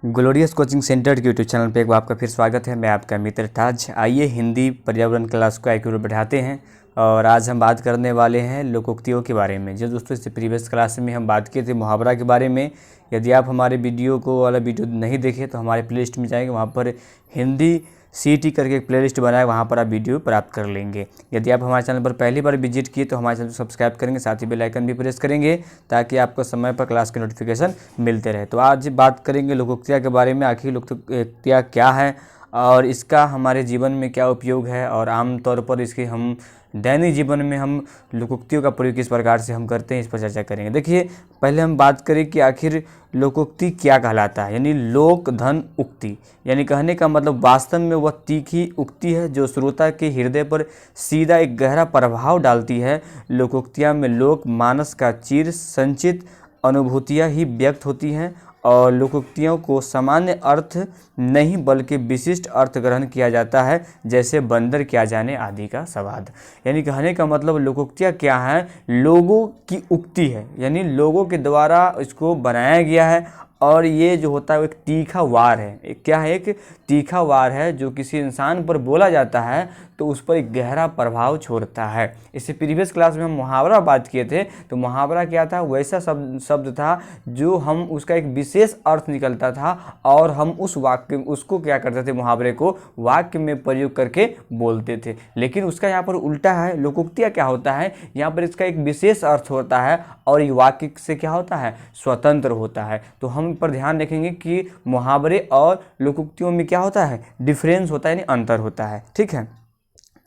Glorious coaching centre के YouTube channel पे एक बार आपका फिर स्वागत है। मैं आपका मित्र ताज। आइए हिंदी पर्यावरण क्लास को एक्यूरेट बढ़ाते हैं और आज हम बात करने वाले हैं लोकोक्तियों के बारे में। जो दोस्तों इससे प्रीवियस क्लास में हम बात किए थे मुहावरा के बारे में। यदि आप हमारे वीडियो को वाला वीडियो नहीं देखे तो हमारे प्लेलिस्ट में जाएंगे, वहाँ पर हिंदी CT करके एक प्लेलिस्ट बनाए, वहाँ पर आप वीडियो प्राप्त कर लेंगे। यदि आप हमारे चैनल पर पहली बार विजिट किए तो हमारे चैनल को सब्सक्राइब करेंगे, साथ ही बेल आइकन भी प्रेस करेंगे ताकि आपको समय पर क्लास के नोटिफिकेशन मिलते रहे। तो आज बात करेंगे लोकोक्तियाँ के बारे में। आखिर लोकोक्तियाँ क्या है और इसका हमारे जीवन में क्या उपयोग है और आम तौर पर इसके हम दैनिक जीवन में हम लोकोक्तियों का प्रयोग किस प्रकार से हम करते हैं, इस पर चर्चा करेंगे। देखिए, पहले हम बात करें कि आखिर लोकोक्ति क्या कहलाता है। यानी लोक धन उक्ति, यानी कहने का मतलब वास्तव में वह तीखी उक्ति है जो श्रोता के हृदय पर सीधा एक गहरा प्रभाव डालती है। लोकोक्तियाँ में लोक मानस का चिर संचित अनुभूतियाँ ही व्यक्त होती हैं और लोकोक्तियों को सामान्य अर्थ नहीं बल्कि विशिष्ट अर्थ ग्रहण किया जाता है, जैसे बंदर क्या जाने आदि का संवाद। यानी कहने का मतलब लोकोक्तियाँ क्या हैं, लोगों की उक्ति है, यानी लोगों के द्वारा इसको बनाया गया है और ये जो होता है वो एक तीखा वार है। क्या है? एक तीखा वार है जो किसी इंसान पर बोला जाता है तो उस पर एक गहरा प्रभाव छोड़ता है। इससे प्रीवियस क्लास में हम मुहावरा बात किए थे, तो मुहावरा क्या था? वैसा शब्द था जो हम उसका एक विशेष अर्थ निकलता था और हम उस वाक्य उसको क्या करते थे, मुहावरे को वाक्य में प्रयोग करके बोलते थे। लेकिन उसका यहाँ पर उल्टा है। लोकोक्तियाँ क्या होता है, यहाँ पर इसका एक विशेष अर्थ होता है और ये वाक्य से क्या होता है, स्वतंत्र होता है। तो हम पर ध्यान रखेंगे कि मुहावरे और लोकोक्तियों में क्या होता है, डिफरेंस होता है, यानी अंतर होता है। ठीक है,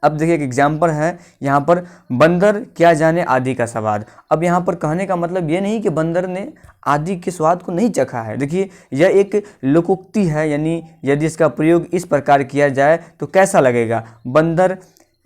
अब देखिए एक एग्जाम्पल है यहाँ पर, बंदर क्या जाने आदि का स्वाद। अब यहाँ पर कहने का मतलब ये नहीं कि बंदर ने आदि के स्वाद को नहीं चखा है। देखिए, यह एक लोकोक्ति है, यानी यदि इसका प्रयोग इस प्रकार किया जाए तो कैसा लगेगा?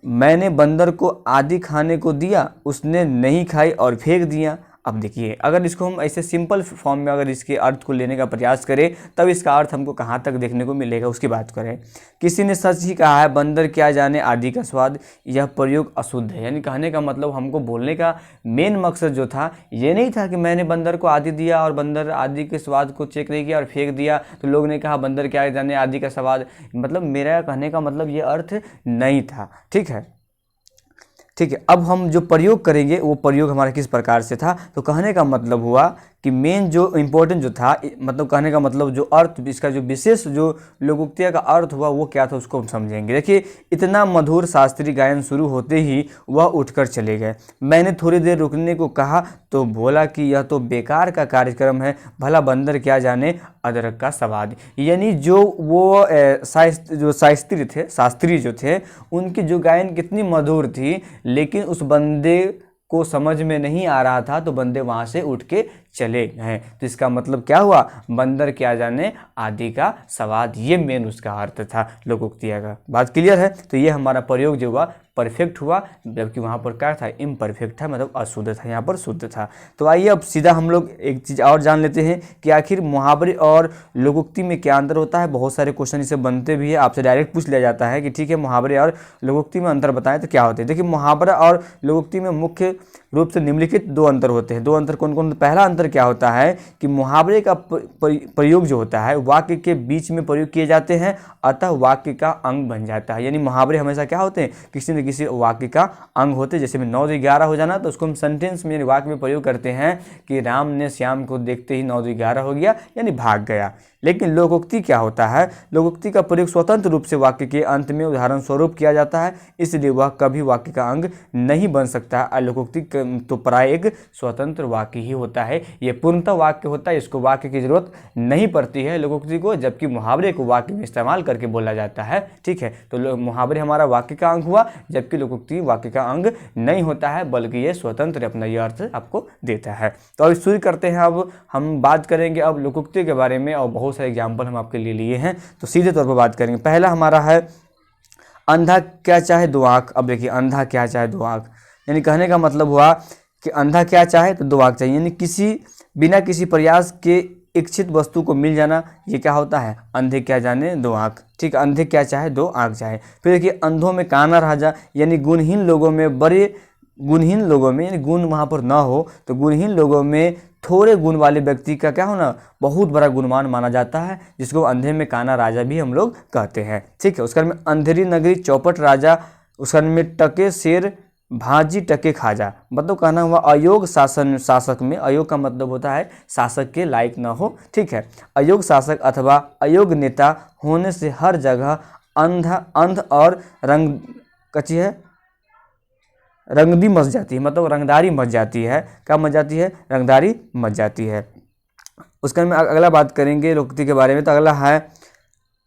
मैंने बंदर को आदि खाने को दिया, उसने नहीं खाई और फेंक दिया। अब देखिए, अगर इसको हम ऐसे सिंपल फॉर्म में अगर इसके अर्थ को लेने का प्रयास करें तब इसका अर्थ हमको कहाँ तक देखने को मिलेगा उसकी बात करें। किसी ने सच ही कहा है, बंदर क्या जाने आदि का स्वाद। यह प्रयोग अशुद्ध है। यानी कहने का मतलब हमको बोलने का मेन मकसद जो था ये नहीं था कि मैंने बंदर को आदि दिया और बंदर आदि के स्वाद को चेक नहीं किया और फेंक दिया तो लोग ने कहा बंदर क्या जाने आदि का स्वाद। मतलब मेरा कहने का मतलब ये अर्थ नहीं था। ठीक है, अब हम जो प्रयोग करेंगे वो प्रयोग हमारा किस प्रकार से था, तो कहने का मतलब हुआ कि मेन जो इम्पोर्टेंट जो था, मतलब कहने का मतलब जो अर्थ, इसका जो विशेष जो लोकोक्तिया का अर्थ हुआ वो क्या था उसको हम समझेंगे। देखिए, इतना मधुर शास्त्रीय गायन शुरू होते ही वह उठकर चले गए। मैंने थोड़ी देर रुकने को कहा तो बोला कि यह तो बेकार का कार्यक्रम है, भला बंदर क्या जाने अदरक का स्वाद। यानी जो वो शास्त्री जो थे उनकी जो गायन कितनी मधुर थी, लेकिन उस बंदे को समझ में नहीं आ रहा था तो बंदे वहाँ से उठ के चले गए। तो इसका मतलब क्या हुआ, बंदर क्या जाने आदि का स्वाद, ये मेन उसका अर्थ था लोकोक्तिया का। बात क्लियर है? तो ये हमारा प्रयोग जो हुआ परफेक्ट हुआ, जबकि वहाँ पर क्या था, इम्परफेक्ट था, मतलब अशुद्ध था, यहाँ पर शुद्ध था। तो आइए अब सीधा हम लोग एक चीज़ और जान लेते हैं कि आखिर मुहावरे और लोकोक्ति में क्या अंतर होता है। बहुत सारे क्वेश्चन इससे बनते भी है, आपसे डायरेक्ट पूछ लिया जाता है कि ठीक है मुहावरे और लोकोक्ति में अंतर बताएं तो क्या होते हैं। देखिए, मुहावरा और लोकोक्ति में मुख्य रूप से निम्नलिखित दो अंतर होते हैं। दो अंतर कौन कौन? पहला अंतर क्या होता है कि मुहावरे का प्रयोग जो होता है वाक्य के बीच में प्रयोग किए जाते हैं, अतः वाक्य का अंग बन जाता है। यानी मुहावरे हमेशा क्या होते हैं, किसी न किसी वाक्य का अंग होते हैं। जैसे में 9-11 हो जाना तो उसको हम सेंटेंस में वाक्य में प्रयोग करते हैं कि राम ने श्याम को देखते ही 9-11 हो गया, यानी भाग गया। लेकिन लोकोक्ति क्या होता है, लोकोक्ति का प्रयोग स्वतंत्र रूप से वाक्य के अंत में उदाहरण स्वरूप किया जाता है, इसलिए वह कभी वाक्य का अंग नहीं बन सकता। लोकोक्ति तो प्राय एक स्वतंत्र वाक्य ही होता है, ये पूर्णतः वाक्य होता है, इसको वाक्य की जरूरत नहीं पड़ती है लोकोक्ति को, जबकि मुहावरे को वाक्य में इस्तेमाल करके बोला जाता है। ठीक है, तो मुहावरे हमारा वाक्य का अंग हुआ, जबकि लोकोक्ति वाक्य का अंग नहीं होता है, बल्कि ये स्वतंत्र अपना ये अर्थ आपको देता है। तो अब शुरू करते हैं। अब हम बात करेंगे अब लोकोक्ति के बारे में और बहुत सारे एग्जाम्पल हम आपके लिए लिए हैं, तो सीधे तौर पर बात करेंगे। पहला हमारा है, अंधा क्या चाहे दो आँख। अब देखिए, अंधा क्या चाहे दो आँख, यानी कहने का मतलब हुआ कि अंधा क्या चाहे तो दो आँख चाहिए, यानी बिना किसी प्रयास के इच्छित वस्तु को मिल जाना, ये क्या होता है, अंधे क्या जाने दो आँख। ठीक, अंधे क्या चाहे दो आँख चाहे। फिर देखिए, अंधों में काना राजा, यानी गुणहीन लोगों में यानी गुण वहाँ पर ना हो तो गुणहीन लोगों में थोड़े गुण वाले व्यक्ति का क्या होना बहुत बड़ा गुणवान माना जाता है, जिसको अंधे में काना राजा भी हम लोग कहते हैं। ठीक है, उसका में अंधेरी नगरी चौपट राजा, उसका में टके शेर भाजी टके खाजा, मतलब कहना हुआ अयोग शासक में, अयोग का मतलब होता है शासक के लायक न हो। ठीक है, अयोग शासक अथवा अयोग नेता होने से हर जगह अंध और रंगदी मच जाती है, मतलब रंगदारी मच जाती है। क्या मच जाती है? रंगदारी मच जाती है। उसके में अगला बात करेंगे लोकोक्ति के बारे में, तो अगला है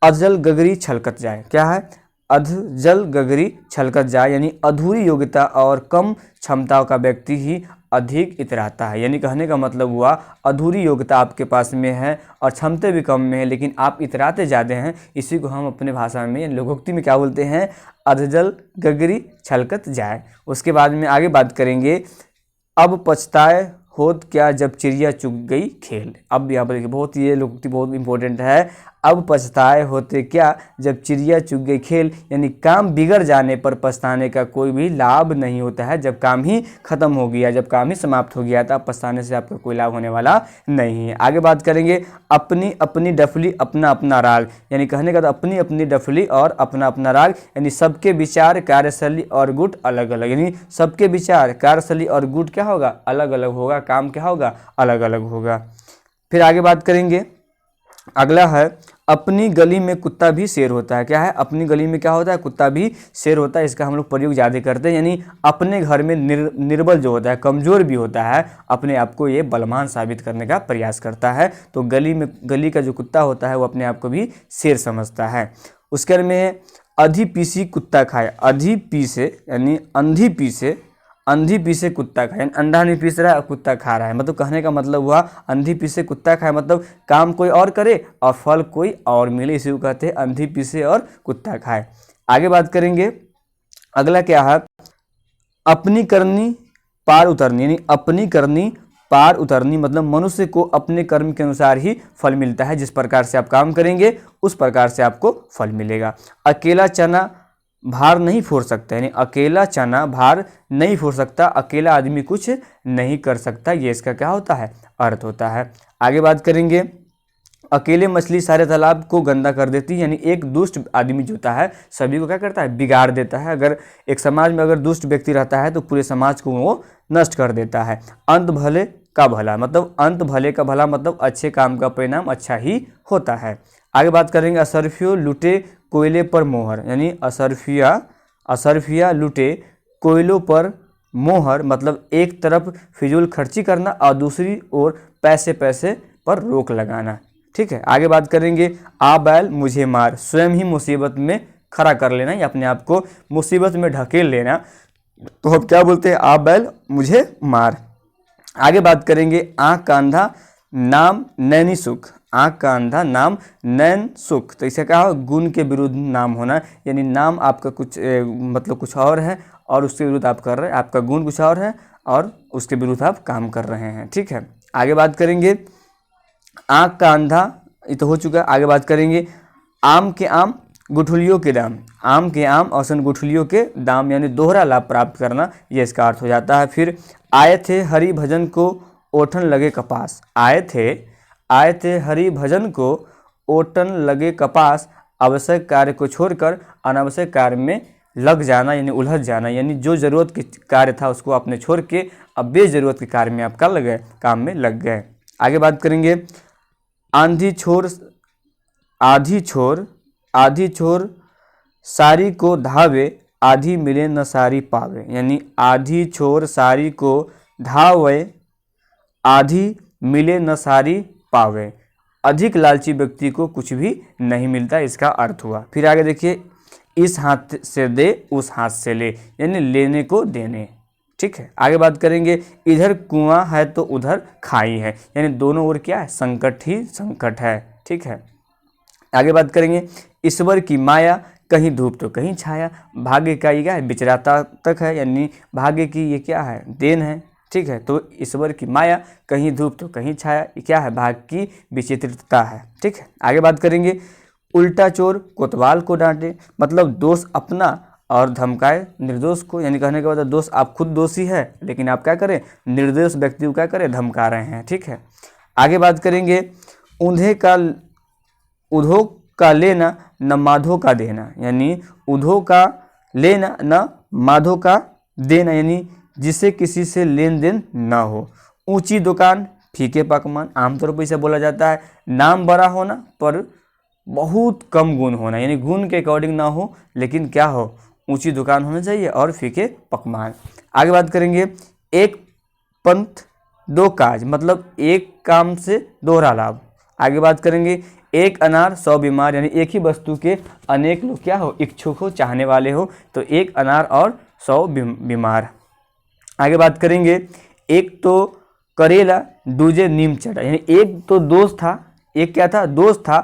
अधजल गगरी छलकत जाए। क्या है? अधजल गगरी छलकत जाए, यानी अधूरी योग्यता और कम क्षमताओं का व्यक्ति ही अधिक इतराता है। यानी कहने का मतलब हुआ अधूरी योग्यता आपके पास में है और क्षमता भी कम में है, लेकिन आप इतराते ज़्यादा हैं। इसी को हम अपने भाषा में लोकोक्ति में क्या बोलते हैं? अधजल गगरी छलकत जाए। उसके बाद में आगे बात करेंगे, अब पछताए होत क्या जब चिड़िया चुग गई खेल। अब यहाँ पर देखिए बहुत ये लोकोक्ति बहुत इंपॉर्टेंट है। अब पछताए होते क्या जब चिड़िया चुग गई खेल, यानी काम बिगड़ जाने पर पछताने का कोई भी लाभ नहीं होता है। जब काम ही खत्म हो गया, जब काम ही समाप्त हो गया, तब पछताने से आपका कोई लाभ होने वाला नहीं है। आगे बात करेंगे, अपनी अपनी डफली अपना अपना राग, यानी कहने का तो अपनी अपनी डफली और अपना अपना राग, यानी सबके विचार कार्यशैली और गुट अलग अलग, यानी सबके विचार कार्यशैली और गुट क्या होगा? अलग अलग होगा, काम क्या होगा? अलग अलग होगा। फिर आगे बात करेंगे, अगला है अपनी गली में कुत्ता भी शेर होता है। क्या है? अपनी गली में क्या होता है? कुत्ता भी शेर होता है। इसका हम लोग प्रयोग ज़्यादा करते हैं, यानी अपने घर में निर्बल जो होता है, कमज़ोर भी होता है, अपने आप को ये बलवान साबित करने का प्रयास करता है। तो गली का जो कुत्ता होता है वो अपने आप को भी शेर समझता है। उसके में अधि पीसी कुत्ता खाए, अधि पीसे यानी अंधी पीसे कुत्ता खाए, अंधा नहीं पीस रहा है, कुत्ता खा रहा है। मतलब कहने का मतलब हुआ अंधी पीसे कुत्ता खाए, मतलब काम कोई और करे और फल कोई और मिले, इसी को कहते हैं अंधी पीसे और कुत्ता खाए। आगे बात करेंगे, अगला क्या है? अपनी करनी पार उतरनी, यानी अपनी करनी पार उतरनी, मतलब मनुष्य को अपने कर्म के अनुसार ही फल मिलता है। जिस प्रकार से आप काम करेंगे उस प्रकार से आपको फल मिलेगा। अकेला चना भार नहीं फोड़ सकता, यानी अकेला चना भार नहीं फोड़ सकता, अकेला आदमी कुछ नहीं कर सकता, ये इसका क्या होता है? अर्थ होता है। आगे बात करेंगे, अकेले मछली सारे तालाब को गंदा कर देती है, यानी एक दुष्ट आदमी जो होता है सभी को क्या करता है? बिगाड़ देता है। अगर एक समाज में अगर दुष्ट व्यक्ति रहता है तो पूरे समाज को वो नष्ट कर देता है। अंत भले का भला, मतलब अंत भले का भला, मतलब अच्छे काम का परिणाम अच्छा ही होता है। आगे बात करेंगे, असरफियों लुटे कोयले पर मोहर, यानी असरफिया लुटे कोयलों पर मोहर, मतलब एक तरफ फिजूल खर्ची करना और दूसरी ओर पैसे पर रोक लगाना। ठीक है, आगे बात करेंगे, आ बैल मुझे मार, स्वयं ही मुसीबत में खड़ा कर लेना या अपने आप को मुसीबत में ढकेल लेना, तो हम क्या बोलते हैं? आ बैल मुझे मार। आगे बात करेंगे, आँख का अंधा नाम नैनी सुख, आँख का अंधा नाम नैन सुख, तो इसे क्या हो? गुण के विरुद्ध नाम होना, यानी नाम आपका कुछ मतलब कुछ और है और उसके विरुद्ध आप कर रहे हैं, आपका गुण कुछ और है और उसके विरुद्ध आप काम कर रहे हैं। ठीक है, आगे बात करेंगे, आँख का अंधा ये तो हो चुका। आगे बात करेंगे, आम के आम गुठलियों के दाम, आम के आम औसन गुठलियों के दाम, यानी दोहरा लाभ प्राप्त करना, ये इसका अर्थ हो जाता है। फिर आए थे हरि भजन को ओठन लगे कपास, आए थे हरि भजन को ओठन लगे कपास, आवश्यक कार्य को छोड़कर अनावश्यक कार्य में लग जाना, यानी उलझ जाना, यानी जो जरूरत के कार्य था उसको आपने छोड़ के अब बेजरूरत के कार्य में आप क्या लग गए? काम में लग गए। आगे बात करेंगे, आधी छोर सारी को धावे, आधी मिले न सारी पावे, यानी आधी छोर सारी को धावे, आधी मिले न सारी पावे, अधिक लालची व्यक्ति को कुछ भी नहीं मिलता, इसका अर्थ हुआ। फिर आगे देखिए, इस हाथ से दे उस हाथ से ले, यानी लेने को देने। ठीक है, आगे बात करेंगे, इधर कुआं है तो उधर खाई है, यानी दोनों ओर क्या है? संकट ही संकट है। ठीक है, आगे बात करेंगे, ईश्वर की माया कहीं धूप तो कहीं छाया, भाग्य का ये क्या है? विचराता तक है, यानी भाग्य की ये क्या है? देन है। ठीक है, तो ईश्वर की माया कहीं धूप तो कहीं छाया, ये क्या है? भाग्य की विचित्रता है। ठीक है, आगे बात करेंगे, उल्टा चोर कोतवाल को डांटे, मतलब दोष अपना और धमकाए निर्दोष को, यानी कहने का मतलब दोष, आप खुद दोषी है लेकिन आप क्या करें, निर्दोष व्यक्ति को क्या करें, धमका रहे हैं। ठीक है, आगे बात करेंगे, उधो का लेना न माधो का देना, यानी उधो का लेना न माधो का देना, यानी जिसे किसी से लेन देन ना हो। ऊंची दुकान फीके पकवान, आमतौर पर इसे बोला जाता है नाम बड़ा होना पर बहुत कम गुण होना, यानी गुण के अकॉर्डिंग ना हो लेकिन क्या हो, ऊंची दुकान होना चाहिए और फीके पकवान। आगे बात करेंगे, एक पंथ दो काज, मतलब एक काम से दोहरा लाभ। आगे बात करेंगे, एक अनार 100 बीमार, यानी एक ही वस्तु के अनेक लोग क्या हो, इच्छुक हो, चाहने वाले हो, तो एक अनार और 100 बीमार। आगे बात करेंगे, एक तो करेला दूजे नीम चढ़ा, यानी एक तो दोष था, एक क्या था, दोष था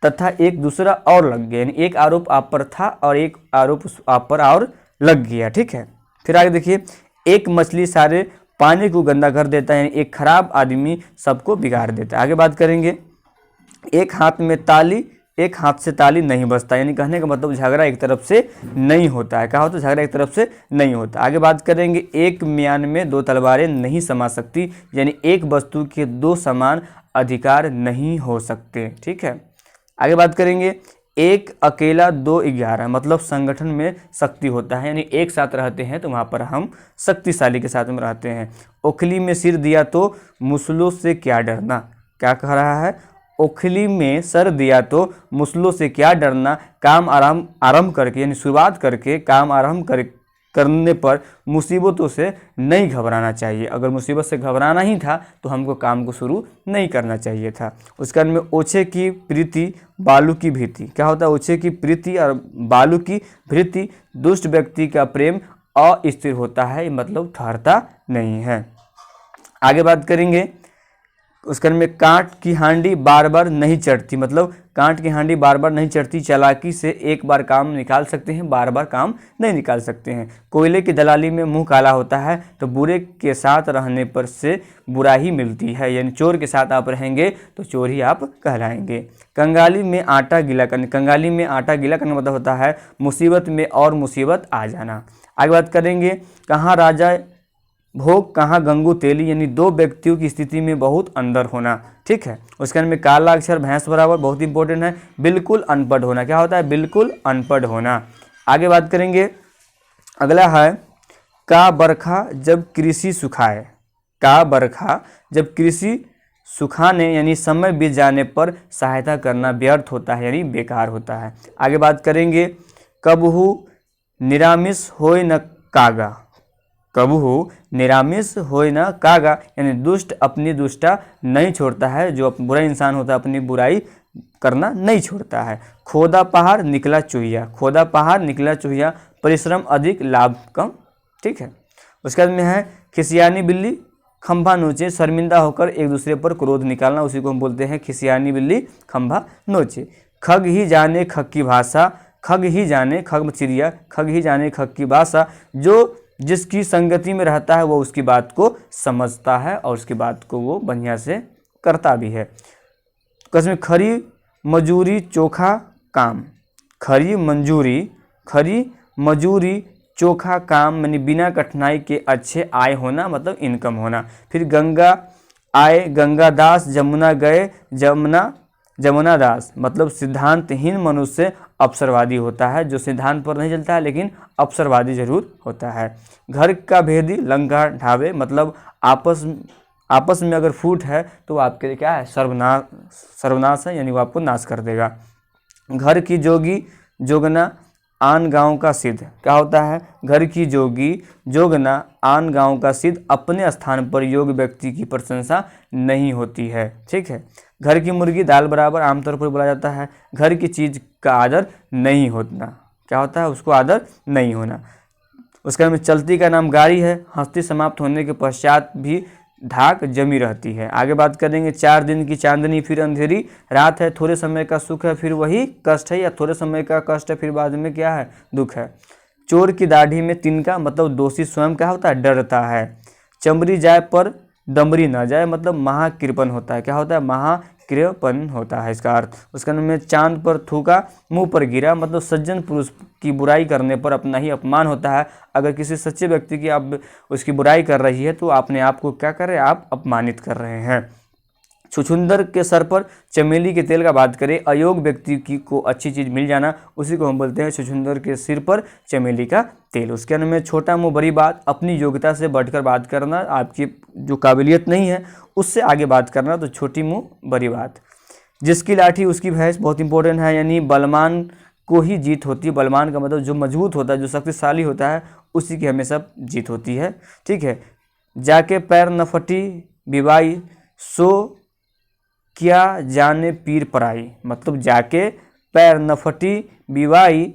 तथा एक दूसरा और लग गया, यानी एक आरोप आप पर था और एक आरोप आप पर और लग गया। ठीक है, फिर आगे देखिए, एक मछली सारे पानी को गंदा कर देता है, यानी एक खराब आदमी सबको बिगाड़ देता है। आगे बात करेंगे, एक हाथ में ताली एक हाथ से ताली नहीं बजता, यानी कहने का मतलब झगड़ा एक तरफ से नहीं होता है। क्या होता है, झगड़ा एक तरफ से नहीं होता। आगे बात करेंगे, एक म्यान में दो तलवारें नहीं समा सकती, यानी एक वस्तु के दो समान अधिकार नहीं हो सकते। ठीक है, आगे बात करेंगे, एक अकेला 2 11, मतलब संगठन में शक्ति होता है, यानी एक साथ रहते हैं तो वहाँ पर हम शक्तिशाली के साथ में रहते हैं। ओखली में सिर दिया तो मुसलों से क्या डरना, क्या कह रहा है, ओखली में सर दिया तो मुसलों से क्या डरना, काम आरंभ करके, यानी शुरुआत करके काम आरंभ करने पर मुसीबतों से नहीं घबराना चाहिए। अगर मुसीबत से घबराना ही था तो हमको काम को शुरू नहीं करना चाहिए था। उसके बाद में, ओछे की प्रीति बालू की भीति, क्या होता है, ओछे की प्रीति और बालू की भीति, दुष्ट व्यक्ति का प्रेम अस्थिर होता है, मतलब ठहरता नहीं है। आगे बात करेंगे, उसके में, कांट की हांडी बार बार नहीं चढ़ती, मतलब कांट की हांडी बार बार नहीं चढ़ती, चालाकी से एक बार काम निकाल सकते हैं, बार बार काम नहीं निकाल सकते हैं। कोयले की दलाली में मुंह काला होता है, तो बुरे के साथ रहने पर से बुरा ही मिलती है, यानी चोर के साथ आप रहेंगे तो चोर ही आप कहलाएंगे। कंगाली में आटा गीला करना, कंगाली में आटा गीला करना मतलब होता है मुसीबत में और मुसीबत आ जाना। आगे बात करेंगे, कहाँ राजा भोग कहाँ गंगू तेली, यानी दो व्यक्तियों की स्थिति में बहुत अंदर होना। ठीक है, उसके अंदर में काला अक्षर भैंस बराबर, बहुत इंपॉर्टेंट है, बिल्कुल अनपढ़ होना, क्या होता है, बिल्कुल अनपढ़ होना। आगे बात करेंगे, अगला है, का बरखा जब कृषि सुखाए, का बरखा जब कृषि सुखाने, यानी समय बीत जाने पर सहायता करना व्यर्थ होता है, यानी बेकार होता है। आगे बात करेंगे, कबहू निरामिष होय न कागा, कबहू निरामिष होय न कागा, यानी दुष्ट अपनी दुष्टा नहीं छोड़ता है, जो बुरा इंसान होता है अपनी बुराई करना नहीं छोड़ता है। खोदा पहाड़ निकला चूहिया, खोदा पहाड़ निकला चूहिया, परिश्रम अधिक लाभ कम। ठीक है, उसके बाद में है, खिसियानी बिल्ली खंभा नोचे, शर्मिंदा होकर एक दूसरे पर क्रोध निकालना, उसी को हम बोलते हैं खिसियानी बिल्ली खंभा नोचे। खग ही जाने खग की भाषा, खग ही जाने, खग चिड़िया, खग ही जाने खग की भाषा, जो जिसकी संगति में रहता है वो उसकी बात को समझता है और उसकी बात को वो बढ़िया से करता भी है। कसम, खरी मजूरी चोखा काम, खरी मजूरी चोखा काम, यानी बिना कठिनाई के अच्छे आय होना, मतलब इनकम होना। फिर गंगा आए गंगा दास, जमुना गए जमुना दास, मतलब सिद्धांतहीन मनुष्य अवसरवादी होता है, जो सिद्धांत पर नहीं चलता है लेकिन अवसरवादी जरूर होता है। घर का भेदी लंका ढाबे, मतलब आपस में अगर फूट है तो आपके लिए क्या है, सर्वनाश है, यानी वो आपको नाश कर देगा। घर की जोगी जोगना आन गांव का सिद्ध, क्या होता है, घर की जोगी जोगना आन गांव का सिद्ध, अपने स्थान पर योग्य व्यक्ति की प्रशंसा नहीं होती है। ठीक है, घर की मुर्गी दाल बराबर, आमतौर पर बोला जाता है। घर की चीज़ का आदर नहीं होना, क्या होता है, उसको आदर नहीं होना। उसके में, चलती का नाम गाड़ी है, हस्ती समाप्त होने के पश्चात भी धाक जमी रहती है। आगे बात करेंगे, 4 दिन की चांदनी फिर अंधेरी रात है, थोड़े समय का सुख है फिर वही कष्ट है, या थोड़े समय का कष्ट है फिर बाद में क्या है, दुख है। चोर की दाढ़ी में तिनका, मतलब दोषी स्वयं क्या होता है, डरता है। चमड़ी जाए पर दमरी ना जाए, मतलब महाकृपण होता है। क्या होता है? महाकृपण होता है इसका अर्थ। उसके अंदर में चांद पर थूका मुंह पर गिरा, मतलब सज्जन पुरुष की बुराई करने पर अपना ही अपमान होता है। अगर किसी सच्चे व्यक्ति की आप उसकी बुराई कर रही है तो अपने आप को क्या कर रहे हैं? आप अपमानित कर रहे हैं। छुछुंदर के सर पर चमेली के तेल का बात करें, अयोग्य व्यक्ति की को अच्छी चीज़ मिल जाना, उसी को हम बोलते हैं छुछुंदर के सिर पर चमेली का तेल। उसके अंदर में छोटा मुंह बड़ी बात, अपनी योग्यता से बढ़कर बात करना, आपकी जो काबिलियत नहीं है उससे आगे बात करना, तो छोटी मुंह बड़ी बात। जिसकी लाठी उसकी भैंस, बहुत इंपॉर्टेंट है, यानी बलवान को ही जीत होती है। बलवान का मतलब जो मजबूत होता है, जो शक्तिशाली होता है, उसी की हमेशा जीत होती है। ठीक है। जाके पैर न फटी विवाई, सो क्या जाने पीर पराई, मतलब जाके पैर न फटी विवाई,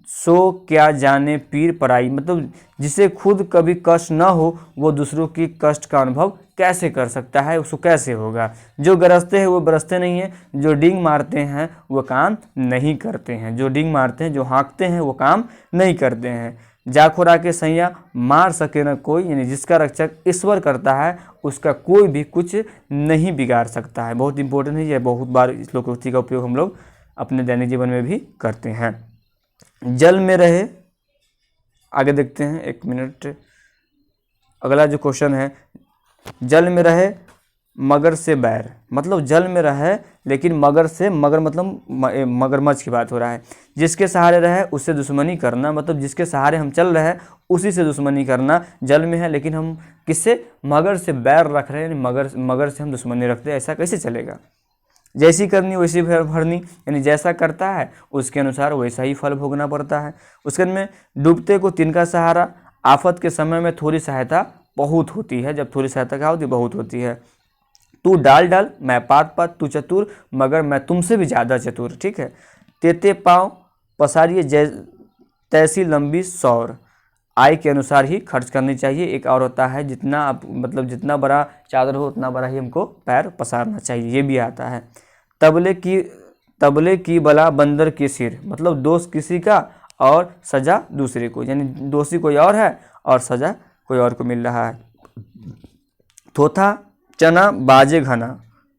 सो क्या जाने पीर पराई, मतलब जिसे खुद कभी कष्ट न हो वो दूसरों की कष्ट का अनुभव कैसे कर सकता है, उसको कैसे होगा। जो गरजते हैं वो बरसते नहीं हैं, जो डींग मारते हैं वो काम नहीं करते हैं, जो डींग मारते हैं, जो हाँकते हैं वो काम नहीं करते हैं। जाखोरा के सैया मार सके न कोई, यानी जिसका रक्षक ईश्वर करता है उसका कोई भी कुछ नहीं बिगाड़ सकता है। बहुत इंपॉर्टेंट है, ये बहुत बार इस लोकोक्ति का उपयोग हम लोग अपने दैनिक जीवन में भी करते हैं। जल में रहे, आगे देखते हैं, एक मिनट। अगला जो क्वेश्चन है, जल में रहे मगर से बैर, मतलब जल में रहे लेकिन मगर से, मगर मतलब मगरमच्छ की बात हो रहा है। जिसके सहारे रहे उससे दुश्मनी करना, मतलब जिसके सहारे हम चल रहे हैं उसी से दुश्मनी करना। जल में है लेकिन हम किससे? मगर से बैर रख रहे हैं, मगर से हम दुश्मनी रखते हैं, ऐसा कैसे चलेगा। जैसी करनी वैसी भरनी, यानी जैसा करता है उसके अनुसार वैसा ही फल भोगना पड़ता है। उसके में डूबते को तिनका सहारा, आफत के समय में थोड़ी सहायता बहुत होती है। जब थोड़ी सहायता क्या होती है? बहुत होती है। तू डाल डाल मैं पात पात, तू चतुर मगर मैं तुमसे भी ज़्यादा चतुर। ठीक है। तेते पाँव पसारिए तैसी लंबी सौर, आय के अनुसार ही खर्च करनी चाहिए। एक और होता है, जितना आप मतलब जितना बड़ा चादर हो उतना बड़ा ही हमको पैर पसारना चाहिए, ये भी आता है। तबले की बला बंदर के सिर, मतलब दोष किसी का और सजा दूसरे को, यानी दोषी कोई और है और सजा कोई और को मिल रहा है। थोथा चना बाजे घना,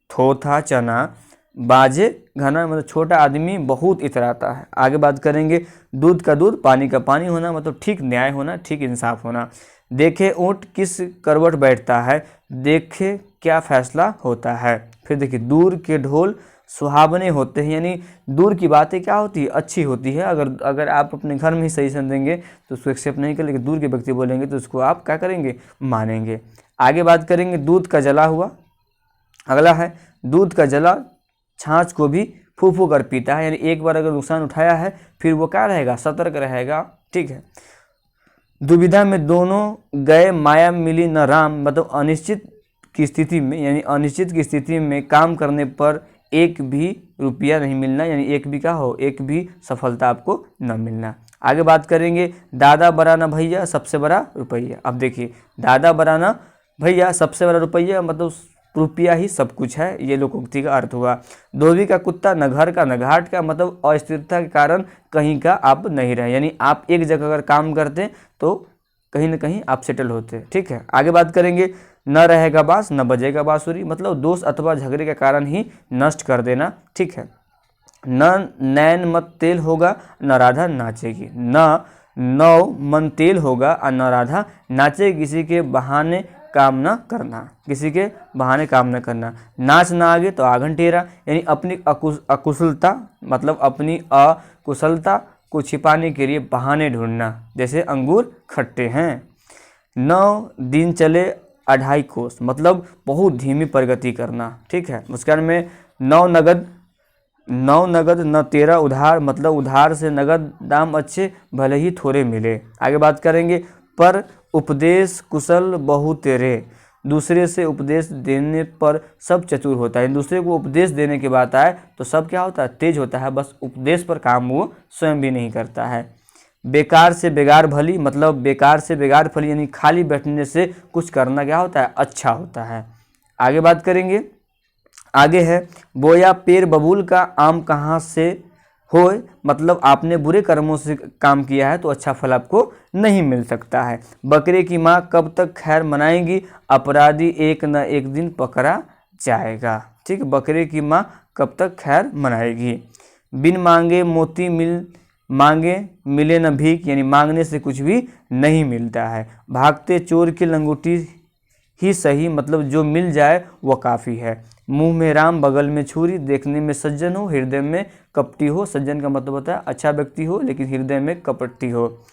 थोथा चना बाजे घना, मतलब छोटा आदमी बहुत इतराता है। आगे बात करेंगे, दूध का दूध पानी का पानी होना, मतलब ठीक न्याय होना, ठीक इंसाफ होना। देखे ऊँट किस करवट बैठता है, देखे क्या फैसला होता है। फिर देखिए, दूर के ढोल सुहावने होते हैं, यानी दूर की बातें क्या होती है? अच्छी होती है। अगर आप अपने घर में ही सही समझेंगे तो उसको एक्सेप्ट नहीं करेंगे, दूर के व्यक्ति बोलेंगे तो उसको आप क्या करेंगे? मानेंगे। आगे बात करेंगे, दूध का जला हुआ। अगला है, दूध का जला छाछ को भी फू फू कर पीता है, यानी एक बार अगर नुकसान उठाया है फिर वो क्या रहेगा? सतर्क रहेगा। ठीक है। दुविधा में दोनों गए माया मिली न राम, मतलब अनिश्चित की स्थिति में, यानी अनिश्चित की स्थिति में काम करने पर एक भी रुपया नहीं मिलना, यानी एक भी क्या हो? एक भी सफलता आपको न मिलना। आगे बात करेंगे, दादा बड़ा ना भैया सबसे बड़ा रुपया। अब देखिए, दादा बड़ा ना भैया सबसे बड़ा रुपया, मतलब रुपया ही सब कुछ है, ये लोकोक्ति का अर्थ हुआ। धोबी का कुत्ता न घर का न घाट का, मतलब अस्थिरता के कारण कहीं का आप नहीं रहे, यानी आप एक जगह अगर काम करते तो कहीं ना कहीं आप सेटल होते। ठीक है। आगे बात करेंगे, न रहेगा बांस न बजेगा बांसुरी, मतलब दोष अथवा झगड़े के कारण ही नष्ट कर देना। ठीक है। न नैन मत तेल होगा न राधा नाचेगी, न नौ मन तेल होगा और न राधा नाचेगी, किसी के बहाने काम न करना, किसी के बहाने काम न करना। नाच ना आगे तो आंगन टेरा, यानी अपनी अकुशलता, मतलब अपनी अकुशलता को छिपाने के लिए बहाने ढूंढना, जैसे अंगूर खट्टे हैं। 9 दिन चले 2.5 कोस, मतलब बहुत धीमी प्रगति करना। ठीक है। उसके बाद में 9 नगद न 13 उधार, मतलब उधार से नगद दाम अच्छे भले ही थोड़े मिले। आगे बात करेंगे, पर उपदेश कुशल बहु तेरे, दूसरे से उपदेश देने पर सब चतुर होता है। दूसरे को उपदेश देने की बात आए तो सब क्या होता है? तेज होता है, बस उपदेश पर काम वो स्वयं भी नहीं करता है। बेकार से बेगार भली, मतलब बेकार से बेगार फली, यानी खाली बैठने से कुछ करना क्या होता है? अच्छा होता है। आगे बात करेंगे, आगे है, बोया पेड़ बबूल का आम कहाँ से होए मतलब आपने बुरे कर्मों से काम किया है तो अच्छा फल आपको नहीं मिल सकता है। बकरे की माँ कब तक खैर मनाएगी, अपराधी एक न एक दिन पकड़ा जाएगा। ठीक, बकरे की माँ कब तक खैर मनाएगी। बिन मांगे मोती मांगे मिले न भीख, यानी मांगने से कुछ भी नहीं मिलता है। भागते चोर की लंगोटी ही सही, मतलब जो मिल जाए वह काफ़ी है। मुंह में राम बगल में छुरी, देखने में सज्जन हो हृदय में कपटी हो। सज्जन का मतलब होता है अच्छा व्यक्ति हो लेकिन हृदय में कपटी हो।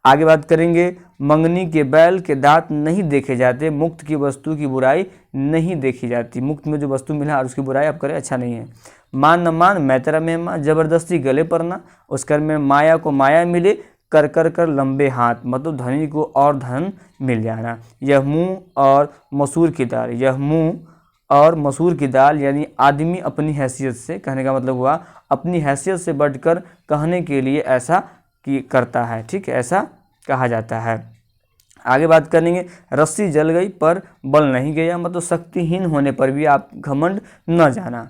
आगे बात करेंगे, मंगनी के बैल के दांत नहीं देखे जाते, मुक्त की वस्तु की बुराई नहीं देखी जाती। मुक्त में जो वस्तु मिला और उसकी बुराई आप करें अच्छा नहीं है। मान न मान मैं तेरा मेहमान, जबरदस्ती गले पर ना, उस कर्म में माया को माया मिले, कर कर कर लंबे हाथ, मतलब धनी को और धन मिल जाना। यह मुँह और मसूर की दाल, यह मुँह और मसूर की दाल, यानी आदमी अपनी हैसियत से, कहने का मतलब हुआ अपनी हैसियत से बढ़कर कहने के लिए ऐसा करता है। ठीक है, ऐसा कहा जाता है। आगे बात करेंगे, रस्सी जल गई पर बल नहीं गया, मतलब शक्तिहीन होने पर भी आप घमंड न जाना।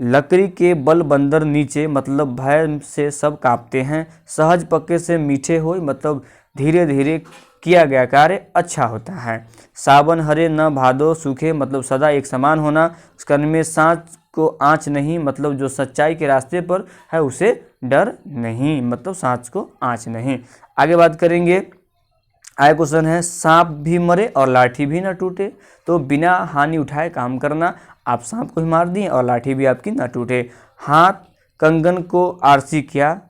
लकड़ी के बल बंदर नीचे, मतलब भय से सब कांपते हैं। सहज पक्के से मीठे हो, मतलब धीरे धीरे किया गया कार्य अच्छा होता है। सावन हरे न भादो सूखे, मतलब सदा एक समान होना। कर्म में सांच को आँच नहीं, मतलब जो सच्चाई के रास्ते पर है उसे डर नहीं, मतलब सांच को आँच नहीं। आगे बात करेंगे, आगे क्वेश्चन है, सांप भी मरे और लाठी भी न टूटे, तो बिना हानि उठाए काम करना। आप सांप को ही मार दिए और लाठी भी आपकी न टूटे। हाथ कंगन को आरसी किया,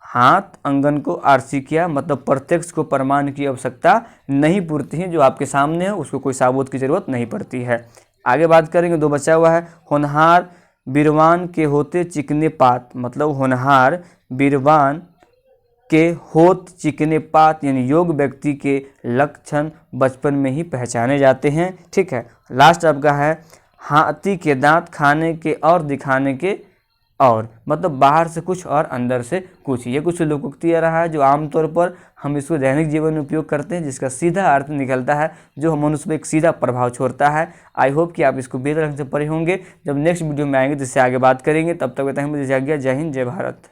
हाथ अंगन को आरसी किया, मतलब प्रत्यक्ष को प्रमाण की आवश्यकता नहीं पड़ती है, जो आपके सामने है उसको कोई साबूत की जरूरत नहीं पड़ती है। आगे बात करेंगे, दो बचा हुआ है, होनहार बीरवान के होते चिकने पात, मतलब होनहार बीरवान के होत चिकने पात, यानी योग व्यक्ति के लक्षण बचपन में ही पहचाने जाते हैं। ठीक है, लास्ट आपका है, हाथी के दांत खाने के और दिखाने के और, मतलब बाहर से कुछ और अंदर से कुछ। ये कुछ लोकोक्ति रहा है जो आमतौर पर हम इसको दैनिक जीवन में उपयोग करते हैं, जिसका सीधा अर्थ निकलता है जो मनुष्य पर एक सीधा प्रभाव छोड़ता है। आई होप कि आप इसको बेहतर ढंग से पढ़े होंगे। जब नेक्स्ट वीडियो में आएंगे तो इससे आगे बात करेंगे, तब तक बताएंगे मुझे जय हिंद जय भारत।